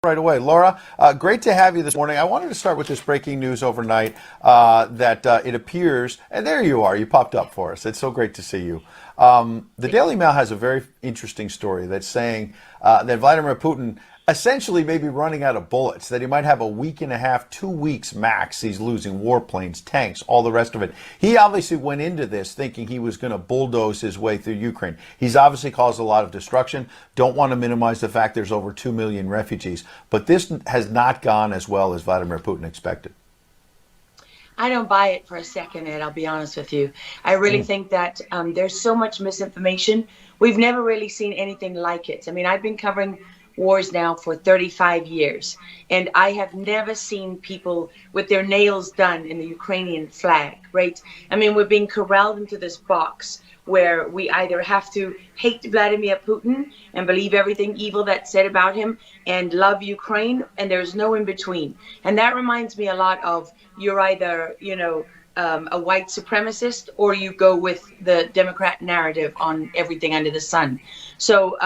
Right away. Laura, great to have you this morning. I wanted to start with this breaking news overnight that it appears, and there you are, you popped up for us. It's so great to see you. The Daily Mail has a very interesting story that's saying that Vladimir Putin essentially may be running out of bullets, that he might have a week and a half, 2 weeks max. He's losing warplanes, tanks, all the rest of it. He obviously went into this thinking he was going to bulldoze his way through Ukraine. He's obviously caused a lot of destruction. Don't want to minimize the fact there's over 2 million refugees. But this has not gone as well as Vladimir Putin expected. I don't buy it for a second, Ed, I'll be honest with you. I really think that there's so much misinformation. We've never really seen anything like it. I mean, I've been covering wars now for 35 years, and I have never seen people with their nails done in the Ukrainian flag, right? I mean, we're being corralled into this box where we either have to hate Vladimir Putin and believe everything evil that's said about him and love Ukraine, and there's no in between. And that reminds me a lot of you're either, a white supremacist, or you go with the Democrat narrative on everything under the sun. So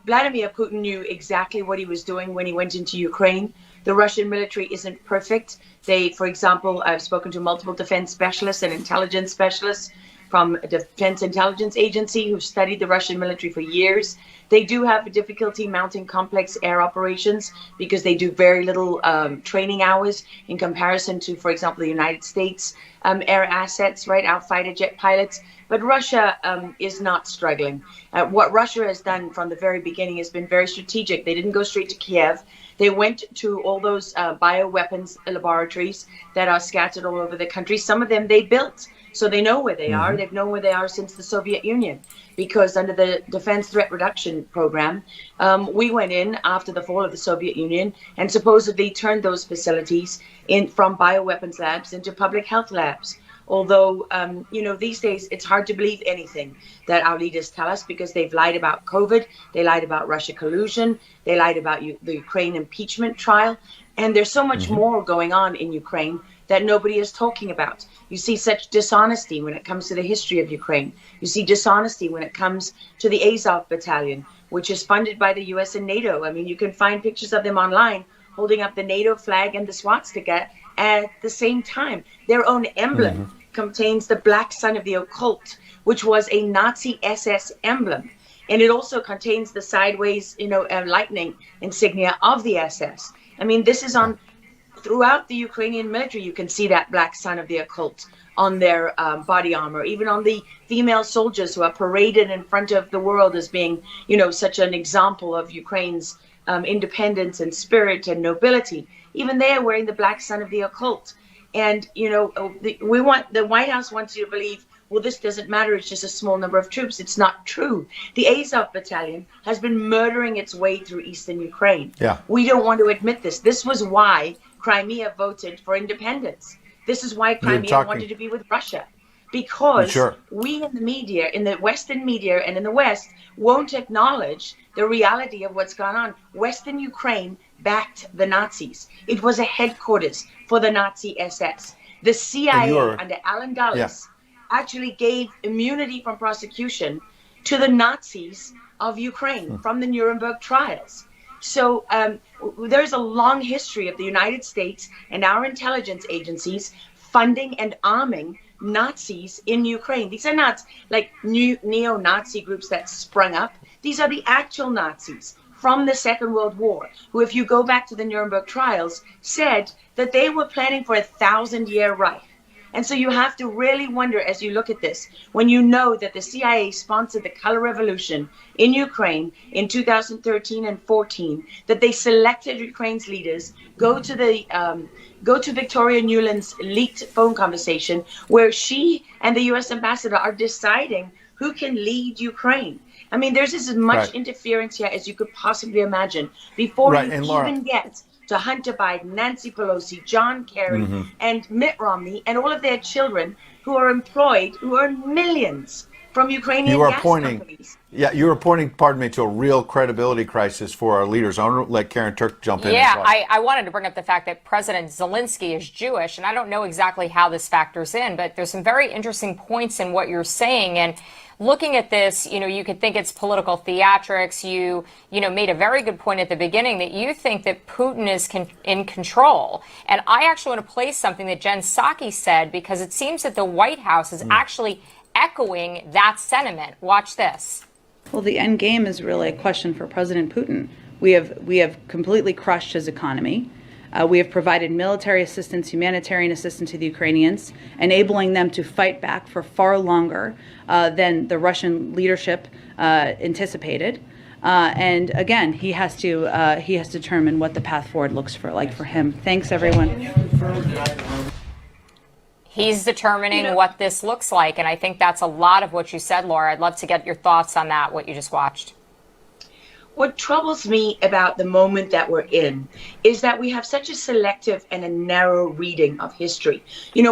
Vladimir Putin knew exactly what he was doing when he went into Ukraine. The Russian military isn't perfect. They, for example, I've spoken to multiple defense specialists and intelligence specialists from a Defense Intelligence Agency who've studied the Russian military for years. They do have difficulty mounting complex air operations because they do very little training hours in comparison to, for example, the United States air assets, right, our fighter jet pilots. But Russia is not struggling. What Russia has done from the very beginning has been very strategic. They didn't go straight to Kiev. They went to all those bioweapons laboratories that are scattered all over the country. Some of them they built, so they know where they are. They've known where they are since the Soviet Union, because under the Defense Threat Reduction Program, we went in after the fall of the Soviet Union and supposedly turned those facilities from bioweapons labs into public health labs. Although, these days it's hard to believe anything that our leaders tell us, because they've lied about COVID, they lied about Russia collusion, they lied about the Ukraine impeachment trial, and there's so much more going on in Ukraine that nobody is talking about. You see such dishonesty when it comes to the history of Ukraine. You see dishonesty when it comes to the Azov battalion, which is funded by the US and NATO. I mean, you can find pictures of them online holding up the NATO flag and the swastika at the same time. Their own emblem contains the black sun of the occult, which was a Nazi SS emblem. And it also contains the sideways, lightning insignia of the SS. I mean, this is on throughout the Ukrainian military. You can see that black sun of the occult on their body armor, even on the female soldiers who are paraded in front of the world as being, such an example of Ukraine's independence and spirit and nobility. Even they are wearing the black sun of the occult. And, the White House wants you to believe, well, this doesn't matter, it's just a small number of troops. It's not true. The Azov battalion has been murdering its way through eastern Ukraine. Yeah. We don't want to admit this. This was why Crimea voted for independence. This is why Crimea wanted to be with Russia. Because we in the media, in the Western media and in the West, won't acknowledge the reality of what's gone on. Western Ukraine backed the Nazis. It was a headquarters for the Nazi SS. The CIA under Alan Dulles actually gave immunity from prosecution to the Nazis of Ukraine from the Nuremberg trials. So there's a long history of the United States and our intelligence agencies funding and arming Nazis in Ukraine. These are not like new neo-Nazi groups that sprung up. These are the actual Nazis from the Second World War, who, if you go back to the Nuremberg trials, said that they were planning for a 1,000-year Reich. And so you have to really wonder, as you look at this, when you know that the CIA sponsored the color revolution in Ukraine in 2013 and 14, that they selected Ukraine's leaders, go to Victoria Nuland's leaked phone conversation where she and the US ambassador are deciding who can lead Ukraine. I mean, there's as much interference here as you could possibly imagine before you even get to Hunter Biden, Nancy Pelosi, John Kerry, and Mitt Romney, and all of their children who are employed, who earn millions from Ukrainian You are gas pointing, companies. yeah, you are pointing, pardon me, to a real credibility crisis for our leaders. I want to let Karen Turk jump in. Yeah, I wanted to bring up the fact that President Zelensky is Jewish, and I don't know exactly how this factors in, but there's some very interesting points in what you're saying. And looking at this, you could think it's political theatrics. You made a very good point at the beginning that you think that Putin is in control. And I actually want to play something that Jen Psaki said, because it seems that the White House is actually echoing that sentiment. Watch this. Well, the end game is really a question for President Putin. We have completely crushed his economy. We have provided military assistance, humanitarian assistance to the Ukrainians, enabling them to fight back for far longer than the Russian leadership anticipated. And again, he has to determine what the path forward looks like for him. Thanks, everyone. He's determining what this looks like, and I think that's a lot of what you said, Laura. I'd love to get your thoughts on that, what you just watched. What troubles me about the moment that we're in is that we have such a selective and a narrow reading of history.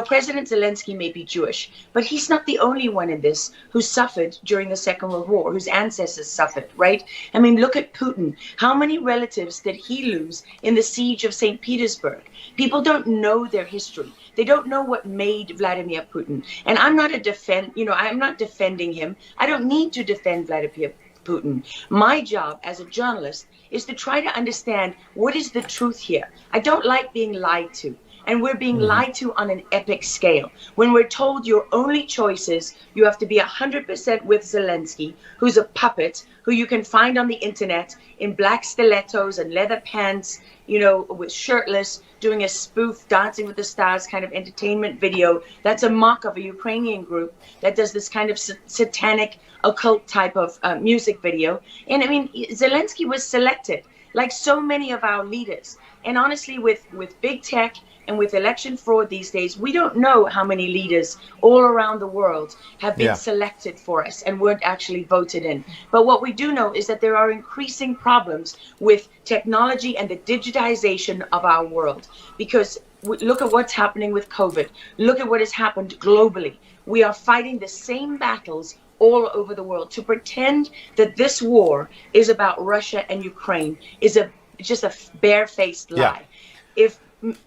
President Zelensky may be Jewish, but he's not the only one in this who suffered during the Second World War, whose ancestors suffered, right? I mean, look at Putin. How many relatives did he lose in the siege of St. Petersburg? People don't know their history. They don't know what made Vladimir Putin. And I'm not I'm not defending him. I don't need to defend Vladimir Putin. My job as a journalist is to try to understand what is the truth here. I don't like being lied to. And we're being lied to on an epic scale. When we're told your only choice is you have to be 100% with Zelensky, who's a puppet, who you can find on the internet in black stilettos and leather pants, with shirtless, doing a spoof Dancing with the Stars kind of entertainment video. That's a mock of a Ukrainian group that does this kind of satanic occult type of music video. And I mean, Zelensky was selected like so many of our leaders. And honestly, with big tech and with election fraud these days, we don't know how many leaders all around the world have been selected for us and weren't actually voted in. But what we do know is that there are increasing problems with technology and the digitization of our world. Because look at what's happening with COVID. Look at what has happened globally. We are fighting the same battles all over the world. To pretend that this war is about Russia and Ukraine is just a barefaced lie. If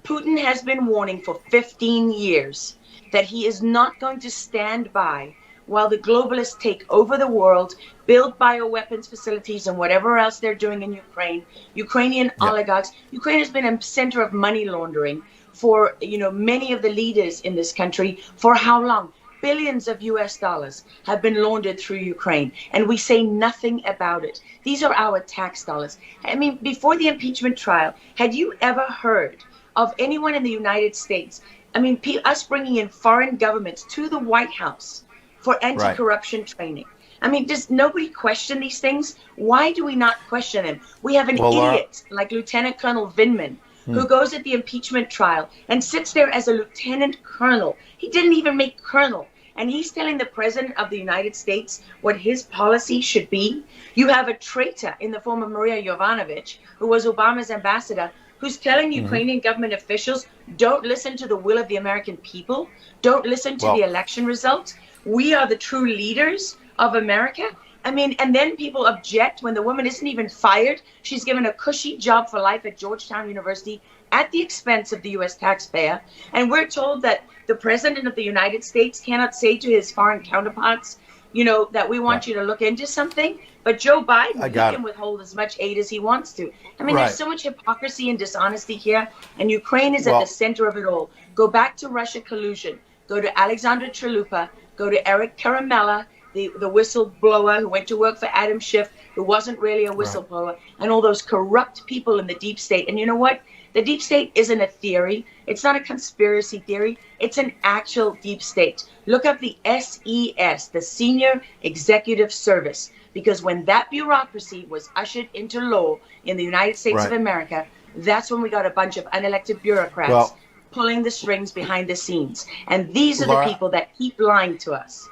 Putin has been warning for 15 years that he is not going to stand by while the globalists take over the world, build bioweapons facilities and whatever else they're doing in Ukraine, Ukrainian oligarchs. Ukraine has been a center of money laundering for many of the leaders in this country. For how long? Billions of US dollars have been laundered through Ukraine, and we say nothing about it. These are our tax dollars. I mean, before the impeachment trial, had you ever heard of anyone in the United States, us bringing in foreign governments to the White House for anti-corruption training? I mean, does nobody question these things? Why do we not question them? We have an idiot like Lieutenant Colonel Vindman, who goes at the impeachment trial and sits there as a lieutenant colonel. He didn't even make colonel. And he's telling the president of the United States what his policy should be. You have a traitor in the form of Maria Yovanovitch, who was Obama's ambassador, who's telling Ukrainian government officials, don't listen to the will of the American people. Don't listen to the election results. We are the true leaders of America. I mean, and then people object when the woman isn't even fired. She's given a cushy job for life at Georgetown University at the expense of the U.S. taxpayer. And we're told that the president of the United States cannot say to his foreign counterparts, that we want you to look into something. But Joe Biden, he can withhold as much aid as he wants to. I mean, there's so much hypocrisy and dishonesty here. And Ukraine is at the center of it all. Go back to Russia collusion. Go to Alexandra Chalupa. Go to Eric Karamella, the whistleblower who went to work for Adam Schiff, who wasn't really a whistleblower, and all those corrupt people in the deep state. And you know what? The deep state isn't a theory. It's not a conspiracy theory. It's an actual deep state. Look up the SES, the Senior Executive Service, because when that bureaucracy was ushered into law in the United States of America, that's when we got a bunch of unelected bureaucrats pulling the strings behind the scenes. And these are the people that keep lying to us.